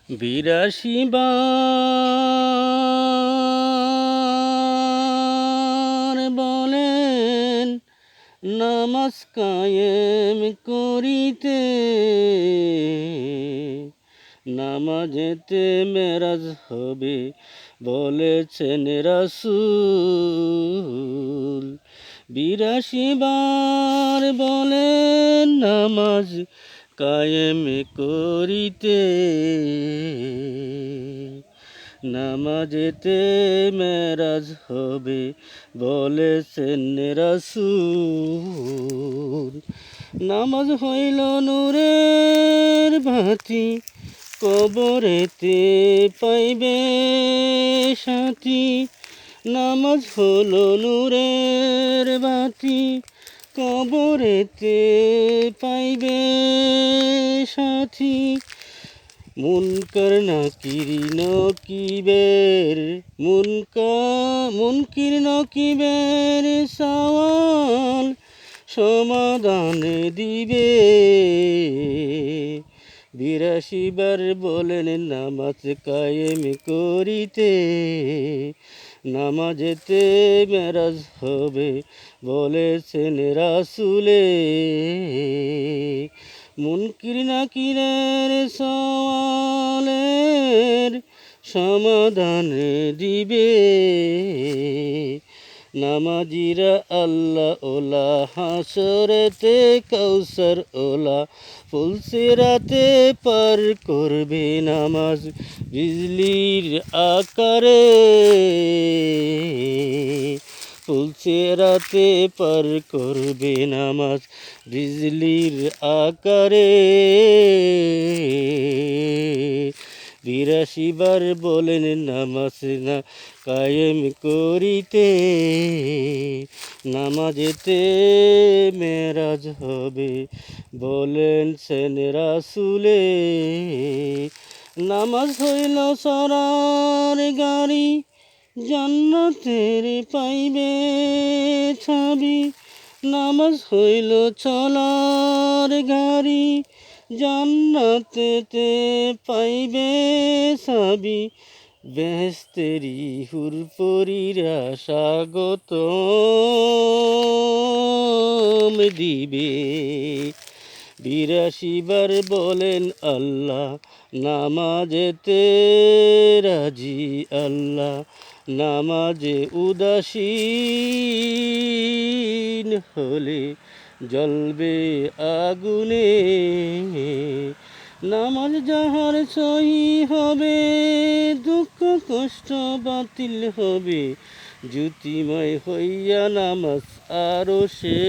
বিরাশি বার বলেন নামাজ কায়েম করিতে, নামাজেতে মেরাজ হবে বলেছেন রাসূল। ৮২ বার বলেন নামাজ কায়েম করিতে, নামাজেতে মেরাজ হবে বলেছেন রাসূল। নামাজ হইল নূরের বাতি, কবরেতে পাইবে সাথী। নামাজ হলো নূরের বাতি, কবরেতে পাইবে সাথী। মুনকার নাকির নকিবের মুনকির নকিবের সওয়াল সমাধান দিবে। ৮২ বার বলেন নামাজ কায়েম করিতে, নামাজেতে মেরাজ হবে বলেছেন রাসূলে। মুনকির নাকিরের সওয়ালের সমাধান দিবে। নামাজিরা আল্লাহ ওলা, হাসরেতে কাউসার ওলা, ফুলসিরাতে পার করবে নামাজ বিজলির আকারে। ফুলসিরাতে পার করবে নামাজ বিজলির আকারে। ৮২ বার বলেন নামাজ না কায়েম করিতে, নামাজেতে মেরাজ হবে বলেছেন রাসূলে। নামাজ হইল সরার গাড়ি, জান্নাতের পাইবে ছাবি। নামাজ হইল চলার গাড়ি, জান্নাতেতে পাইবে সাবি। বেহেশতেরি হুরপরিরা স্বাগতম দিবে। ৮২ বার বলেন আল্লাহ, নামাজেতে রাজি আল্লাহ। নামাজে উদাসীন হলে জ্বলবে আগুনে। নামাজ যাহার সহি হবে, দুঃখ কষ্ট বাতিল হবে। জ্যোতিময় হইয়া নামাজ আরো সে